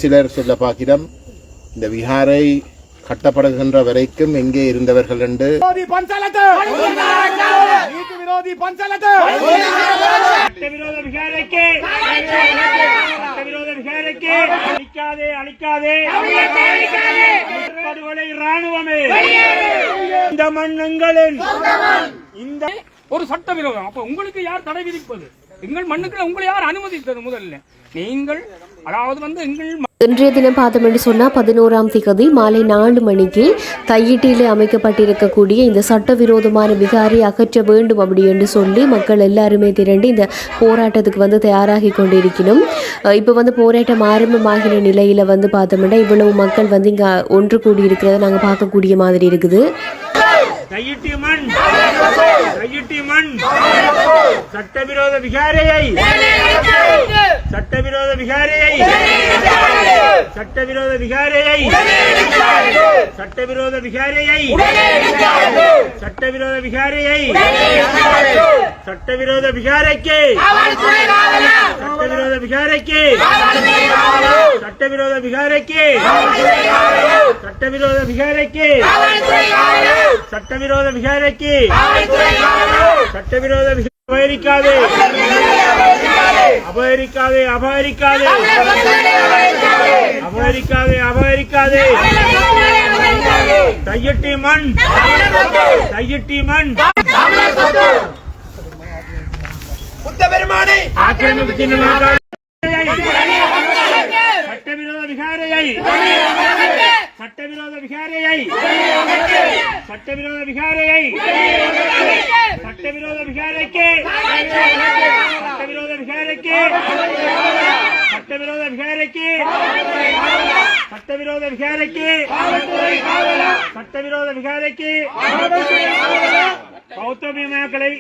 சிலர் சொல்ல பார்க்கிறோம் இந்த விஹாரை கட்டப்படுகின்ற வரைக்கும் எங்கே இருந்தவர்கள் என்று ஒரு சட்டவிரோதம். அப்ப உங்களுக்கு யார் தடை விதிப்பது? எங்கள் மண்ணுக்கு உங்களை யார் அனுமதித்தது? முதல்ல நீங்கள் அதாவது எங்கள் இன்றைய தினம் பார்த்தோம் என்று சொன்னால் 11ஆம் தேதி மாலை 4 மணிக்கு தையிட்டியில் அமைக்கப்பட்டிருக்கக்கூடிய இந்த சட்டவிரோதமான விகாரை அகற்ற வேண்டும் அப்படி என்று சொல்லி மக்கள் எல்லாருமே திரண்டு இந்த போராட்டத்துக்கு தயாராகி கொண்டிருக்கணும். இப்போ போராட்டம் ஆரம்பமாகிற நிலையில் பார்த்தோம்னா இவ்வளவு மக்கள் இங்கே ஒன்று கூடி இருக்கிறத நாங்கள் பார்க்கக்கூடிய மாதிரி இருக்குது. சட்டவிரோத விகாரையை சட்டவிரோத விகாரையை சட்டவிரோத விகாரையை சட்டவிரோத விகாரையை சட்டவிரோத விகாரையை சட்டவிரோத விகாரைக்கு சட்டவிரோத விகாரைக்கு சட்டவிரோத விகாரைக்கு சட்டவிரோத விகாரைக்கு சட்டவிரோத விகாரைக்கு சட்டவிரோத அபகரிக்காதே அபகரிக்காதே அபகரிக்காதே அபகரிக்காதே அபகரிக்காதே தையிட்டி மண் தையிட்டி மண் ஆக்கிரமிப்பு சட்டவிரோத விகாரையை சட்டவிரோத விகாரையை சட்டவிரோத விகாரையை சட்டவிரோத விகாரைக்கு சட்டவிரோத விகாரைக்கு சட்டவிரோத விகாரைக்கு சட்டவிரோத விகாரைக்கு சட்டவிரோத விகாரைக்கு பௌத்தமயமாக்கலை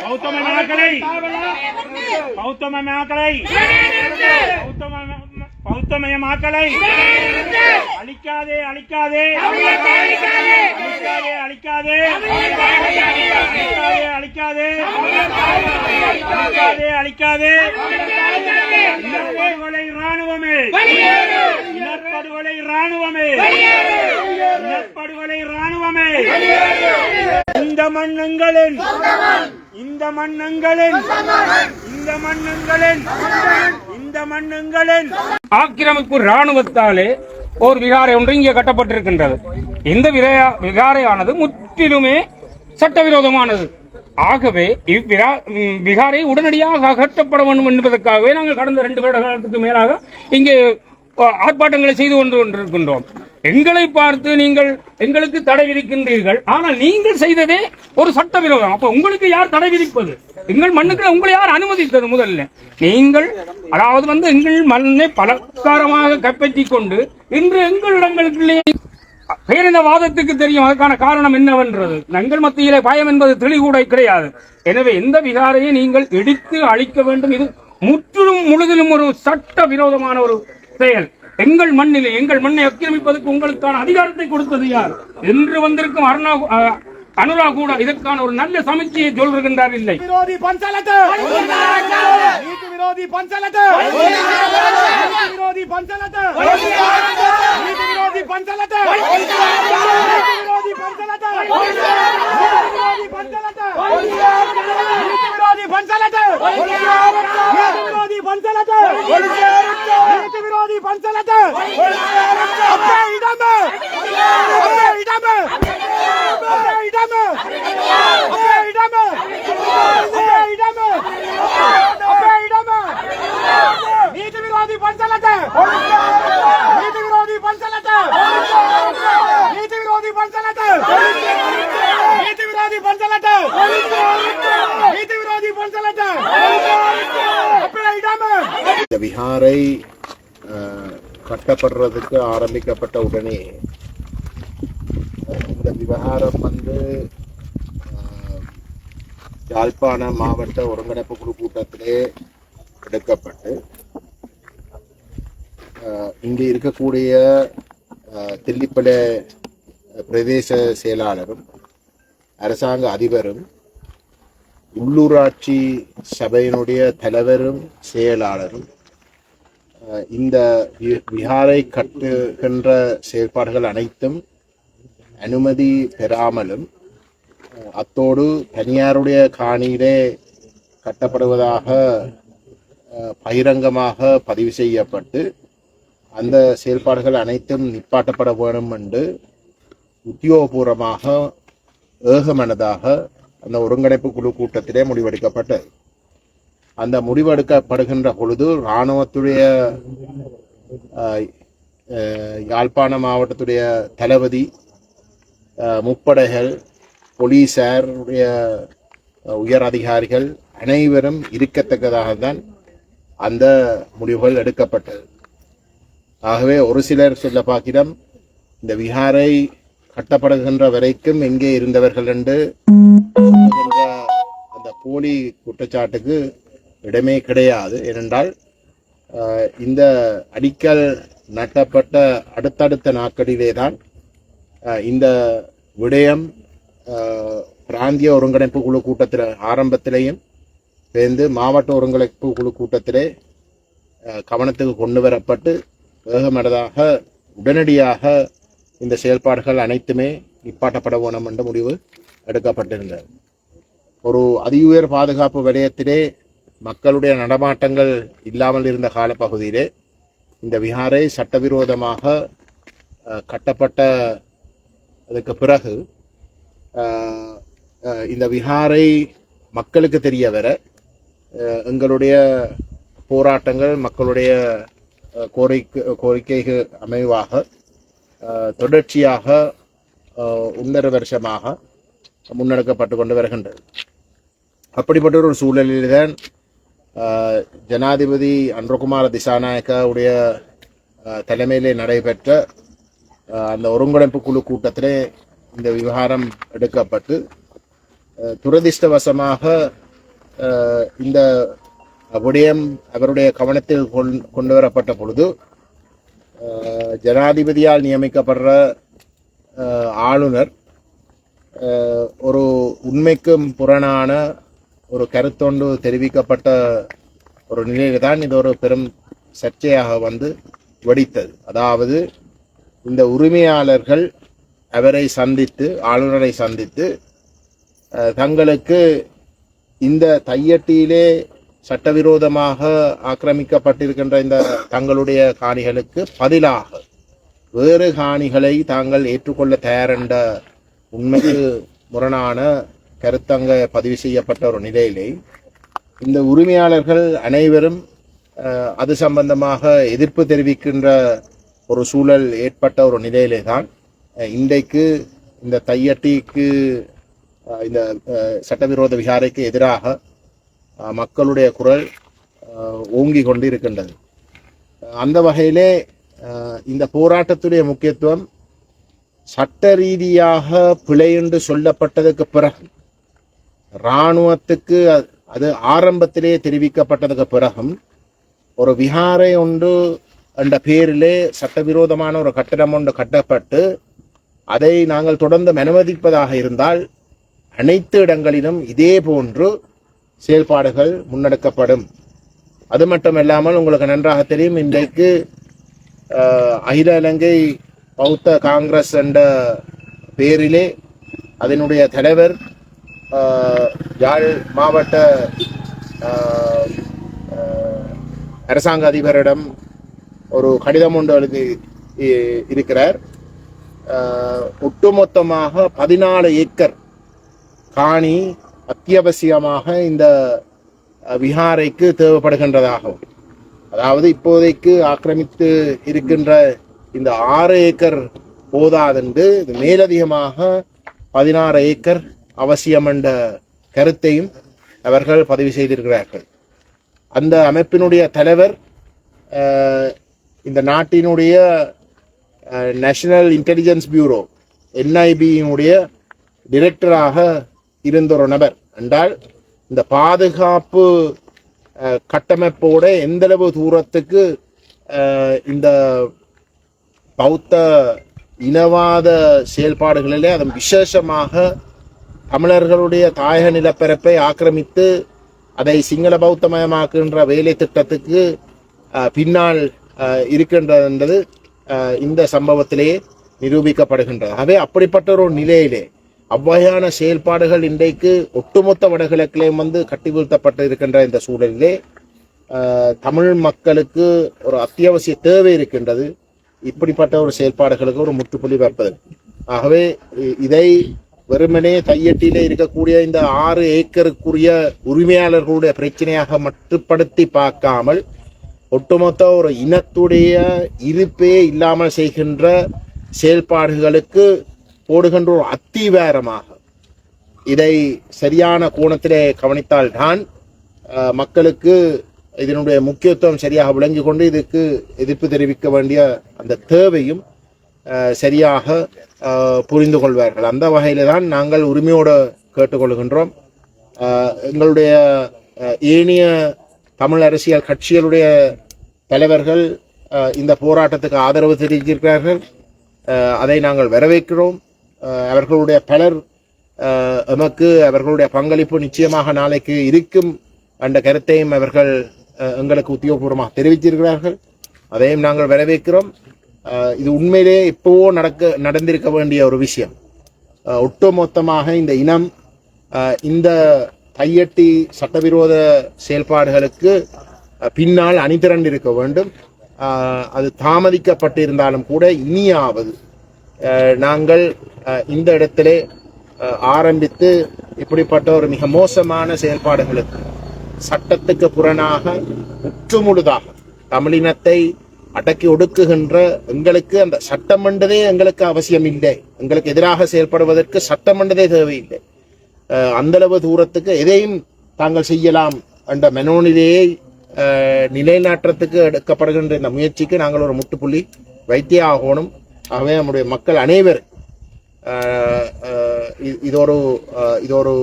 பௌத்தமயமாக்கலை பௌத்தமயமாக்கலை பௌத்தமயமாக்கலை அழிக்காதே அழிக்காதே அழிக்காதே அழிக்காதே அழிக்காதே அழிக்காதே அழிக்காதே இனப்படுகொலை இராணுவமே இனப்படுகொலை இராணுவமே இனப்படுகொலை இராணுவமே இந்த மண்ணங்களின் இந்த மண்ணங்களின் இந்த மண்ணங்களின் இந்த மண்ணங்களின் ஆக்கிரமிப்பு இராணுவத்தாலே ஒரு விகாரை ஒன்று இங்கே கட்டப்பட்டிருக்கின்றது. இந்த விகாரையானது முற்றிலுமே சட்டவிரோதமானது. ஆகவே இவ்விகாரை உடனடியாக அகற்றப்பட வேண்டும் என்பதற்காகவே நாங்கள் கடந்த 2 வருட காலத்துக்கு மேலாக இங்கே ஆர்ப்பாட்டங்களை செய்து கொண்டிருக்கின்றோம். எங்களை பார்த்து நீங்கள் எங்களுக்கு தடை விதிக்கின்றீர்கள், ஆனால் நீங்கள் செய்ததே ஒரு சட்டவிரோதம். அப்ப உங்களுக்கு யார் தடை விதிப்பது? எங்கள் மண்ணுக்கு உங்களை யார் அனுமதித்தது? முதல்ல நீங்கள் அதாவது எங்கள் மண்ணை பலகாரமாக கைப்பற்றி கொண்டு இன்று எங்களிடங்களுக்குள்ளே பேரின வாதத்துக்கு தெரியும். அதற்கான காரணம் என்னவென்றது எங்கள் மத்தியிலே பயம் என்பது தெளிகூட கிடையாது. எனவே எந்த விகாரையை நீங்கள் இடித்து அழிக்க வேண்டும். இது முற்றிலும் முழுதிலும் ஒரு சட்ட விரோதமான ஒரு செயல். எங்கள் மண்ணிலே எங்கள் மண்ணை ஆக்கிரமிப்பதற்கு உங்களுக்கான அதிகாரத்தை கொடுத்தது யார் என்று வந்திருக்கும் அனுரா கூட இதற்கான ஒரு நல்ல சமீட்சையை சொல்கின்றார். இல்லை விரோதி பஞ்சலத்து நீதி விரோதி பஞ்சலத்து விரோதி பஞ்சலத்து நீதி விரோதி பஞ்சலத்து விரோதி பஞ்சலத்து விரோதி பஞ்சலத்து விரோதி பஞ்சலத்து விரோதி பஞ்சலத்து நீதி விரோதி பஞ்சலத்து அப்பே இடமே அப்பே இடமே அப்பே இடமே அப்பே இடமே அப்பே இடமே அப்பே இடமே நீதி விரோதி பஞ்சலத்து நீதி விரோதி பஞ்சலத்து நீதி விரோதி பஞ்சலத்து நீதி விரோதி பஞ்சலத்து நீதி விரோதி பஞ்சலத்து அப்பே இடமே. இந்த விஹாரை கட்டப்படுறதுக்கு ஆரம்பிக்கப்பட்ட உடனே இந்த விவகாரம் யாழ்ப்பாண மாவட்ட ஒருங்கிணைப்பு குழு கூட்டத்திலே எடுக்கப்பட்டு இங்கே இருக்கக்கூடிய தில்லிப்பளை பிரதேச செயலாளரும் அரசாங்க அதிபரும் உள்ளூராட்சி சபையினுடைய தலைவரும் செயலாளரும் இந்த விஹாரை கட்டுகின்ற செயல்பாடுகள் அனைத்தும் அனுமதி பெறாமலும் அத்தோடு தனியாருடைய காணியிலே கட்டப்படுவதாக பகிரங்கமாக பதிவு செய்யப்பட்டு அந்த செயல்பாடுகள் அனைத்தும் நிப்பாட்டப்பட வேண்டும் என்று உத்தியோகபூர்வமாக ஏகமனதாக அந்த ஒருங்கிணைப்பு குழு கூட்டத்திலே முடிவெடுக்கப்பட்டது. அந்த முடிவெடுக்கப்படுகின்ற பொழுது இராணுவத்துடைய யாழ்ப்பாண மாவட்டத்துடைய தளபதி, முப்படைகள், போலீசாருடைய உயர் அதிகாரிகள் அனைவரும் இருக்கத்தக்கதாக தான் அந்த முடிவுகள் எடுக்கப்பட்டது. ஆகவே ஒரு சிலர் சொல்ல பார்க்கிறோம், இந்த விஹாரை கட்டப்படுகின்ற வரைக்கும் எங்கே இருந்தவர்கள் என்று அந்த போலி குற்றச்சாட்டுக்கு இடமே கிடையாது. ஏனென்றால் இந்த அடிக்கல் நட்டப்பட்ட அடுத்தடுத்த நாட்களிலே தான் இந்த விடயம் பிராந்திய ஒருங்கிணைப்பு குழு கூட்டத்தில் ஆரம்பத்திலேயும் சேர்ந்து மாவட்ட ஒருங்கிணைப்பு குழு கூட்டத்திலே கவனத்துக்கு கொண்டு வரப்பட்டு வேகமனதாக உடனடியாக இந்த செயல்பாடுகள் அனைத்துமே நிப்பாட்டப்பட வேணும் என்ற முடிவு எடுக்கப்பட்டிருந்தது. ஒரு அதிஉயர் பாதுகாப்பு வலயத்திலே மக்களுடைய நடமாட்டங்கள் இல்லாமல் இருந்த காலப்பகுதியிலே இந்த விஹாரை சட்டவிரோதமாக கட்டப்பட்ட அதுக்கு பிறகு இந்த விஹாரை மக்களுக்கு தெரிய வர எங்களுடைய போராட்டங்கள், மக்களுடைய கோரிக்கைகள் அமைவாக தொடர்ச்சியாக 1.5 வருஷமாக முன்னெடுக்கப்பட்டு கொண்டு வருகின்றது. அப்படிப்பட்ட ஒரு சூழலில்தான் ஜனாதிபதி அன்ரகுமார திசாநாயக்கவுடைய தலைமையிலே நடைபெற்ற அந்த ஒருங்கிணைப்பு குழு கூட்டத்திலே இந்த விவகாரம் எடுக்கப்பட்டு துரதிர்ஷ்டவசமாக இந்த விடயம் அவருடைய கவனத்தில் கொண்டு வரப்பட்ட பொழுது ஜனாதிபதியால் நியமிக்கப்படுற ஆளுநர் ஒரு உண்மைக்கும் புறனான ஒரு கருத்தொண்டு தெரிவிக்கப்பட்ட ஒரு நிலையில் தான் இது ஒரு பெரும் சர்ச்சையாக வந்து வெடித்தது. அதாவது இந்த உரிமையாளர்கள் அவரை சந்தித்து, ஆளுநரை சந்தித்து, தங்களுக்கு இந்த தையட்டியிலே சட்டவிரோதமாக ஆக்கிரமிக்கப்பட்டிருக்கின்ற இந்த தங்களுடைய காணிகளுக்கு பதிலாக வேறு காணிகளை தாங்கள் ஏற்றுக்கொள்ள தயாரென்ற உண்மைக்கு முரணான கருத்தங்க பதிவு செய்யப்பட்ட ஒரு நிலையிலே இந்த உரிமையாளர்கள் அனைவரும் அது சம்பந்தமாக எதிர்ப்பு தெரிவிக்கின்ற ஒரு சூழல் ஏற்பட்ட ஒரு நிலையிலே தான் இன்றைக்கு இந்த தையட்டிக்கு இந்த சட்டவிரோத விகாரைக்கு எதிராக மக்களுடைய குரல் ஓங்கி கொண்டு இருக்கின்றது. அந்த வகையிலே இந்த போராட்டத்துடைய முக்கியத்துவம் சட்ட ரீதியாக பிழை என்று சொல்லப்பட்டதுக்கு பிறகு, இராணுவத்துக்கு அது ஆரம்பத்திலே தெரிவிக்கப்பட்டதுக்கு பிறகும் ஒரு விஹாரை ஒன்று என்ற பேரிலே சட்டவிரோதமான ஒரு கட்டடம் ஒன்று கட்டப்பட்டு அதை நாங்கள் தொடர்ந்து அனுமதிப்பதாக இருந்தால் அனைத்து இடங்களிலும் இதே போன்று செயல்பாடுகள் முன்னெடுக்கப்படும். அது மட்டுமல்லாமல் உங்களுக்கு நன்றாக தெரியும், இன்றைக்கு அகில இலங்கை பௌத்த காங்கிரஸ் என்ற பேரிலே அதனுடைய தலைவர் யாழ் மாவட்ட அரசாங்க அதிபரிடம் ஒரு கடிதம் ஒன்று எழுதி இருக்கிறார். ஒட்டுமொத்தமாக 14 ஏக்கர் காணி அத்தியாவசியமாக இந்த விஹாரைக்கு தேவைப்படுகின்றதாகும். அதாவது இப்போதைக்கு ஆக்கிரமித்து இருக்கின்ற இந்த 6 ஏக்கர் போதாதென்று மேலதிகமாக 16 ஏக்கர் அவசியம் என்ற கருத்தையும் அவர்கள் பதிவு செய்திருக்கிறார்கள். அந்த அமைப்பினுடைய தலைவர் இந்த நாட்டினுடைய நேஷனல் இன்டெலிஜென்ஸ் பியூரோ NIB-யினுடைய டிரெக்டராக இருந்த ஒரு நபர் என்றால் இந்த பாதுகாப்பு கட்டமைப்போட எந்தளவு தூரத்துக்கு இந்த பௌத்த இனவாத செயல்பாடுகளிலே அதன் விசேஷமாக தமிழர்களுடைய தாயக நிலப்பரப்பை ஆக்கிரமித்து அதை சிங்கள பௌத்தமயமாக்குகின்ற வேலை திட்டத்துக்கு பின்னால் இருக்கின்றது என்பது இந்த சம்பவத்திலேயே நிரூபிக்கப்படுகின்றது. ஆகவே அப்படிப்பட்ட ஒரு நிலையிலே அவ்வகையான செயல்பாடுகள் இன்றைக்கு ஒட்டுமொத்த வடகிழக்கிலேயும் கட்டிவீழ்த்தப்பட்டு இருக்கின்ற இந்த சூழலிலே தமிழ் மக்களுக்கு ஒரு அத்தியாவசிய தேவை இருக்கின்றது இப்படிப்பட்ட ஒரு செயல்பாடுகளுக்கு ஒரு முற்றுப்புள்ளி வைப்பது. ஆகவே இதை வெறுமனே தையட்டிலே இருக்கக்கூடிய இந்த 6 ஏக்கருக்குரிய உரிமையாளர்களுடைய பிரச்சனையாக மட்டுப்படுத்தி பார்க்காமல் ஒட்டுமொத்த ஒரு இனத்துடைய இருப்பே இல்லாமல் செய்கின்ற செயல்பாடுகளுக்கு போடுகின்ற ஒரு அத்திவாரமாக இதை சரியான கோணத்திலே கவனித்தால்தான் மக்களுக்கு இதனுடைய முக்கியத்துவம் சரியாக விளங்கி கொண்டு இதுக்கு எதிர்ப்பு தெரிவிக்க வேண்டிய அந்த தேவையும் சரியாக புரிந்து கொள்வார்கள். அந்த வகையில தான் நாங்கள் உரிமையோடு கேட்டுக்கொள்கின்றோம். எங்களுடைய ஏனைய தமிழ் அரசியல் கட்சிகளுடைய தலைவர்கள் இந்த போராட்டத்துக்கு ஆதரவு தெரிவித்திருக்கிறார்கள். அதை நாங்கள் வரவேற்கிறோம். அவர்களுடைய பலர் எமக்கு அவர்களுடைய பங்களிப்பு நிச்சயமாக நாளைக்கு இருக்கும் என்ற கருத்தையும் அவர்கள் எங்களுக்கு உத்தியோகபூர்வமாக தெரிவித்திருக்கிறார்கள். அதையும் நாங்கள் வரவேற்கிறோம். இது உண்மையிலே இப்போவோ நடந்திருக்க வேண்டிய ஒரு விஷயம். ஒட்டுமொத்தமாக இந்த இனம் இந்த தையட்டி சட்டவிரோத செயல்பாடுகளுக்கு பின்னால் அணிதிரண்டிருக்க வேண்டும். அது தாமதிக்கப்பட்டிருந்தாலும் கூட இனியாவது நாங்கள் இந்த இடத்திலே ஆரம்பித்து இப்படிப்பட்ட ஒரு மிக மோசமான செயல்பாடுகளுக்கு சட்டத்துக்கு புறனாக முற்றுமுழுதாக தமிழினத்தை அடக்கி ஒடுக்குகின்ற எங்களுக்கு அந்த சட்டம் என்றதே எங்களுக்கு அவசியம் இல்லை. எங்களுக்கு எதிராக செயல்படுவதற்கு சட்டம் என்றதே தேவையில்லை. அந்தளவு தூரத்துக்கு எதையும் தாங்கள் செய்யலாம் என்ற மனோநிலையை நிலைநாட்டத்துக்கு எடுக்கப்படுகின்ற இந்த முயற்சிக்கு நாங்கள் ஒரு முட்டுப்புள்ளி வைத்தே ஆகணும். ஆகவே நம்முடைய மக்கள் அனைவரும் இதொரு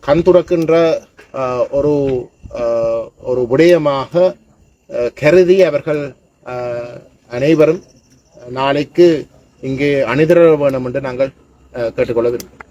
கண் துறக்கின்ற ஒரு விடயமாக கருதி அவர்கள் அனைவரும் நாளைக்கு இங்கே அணிதிர வேண்டும் என்று நாங்கள் கேட்டுக்கொள்ள விரும்புகிறோம்.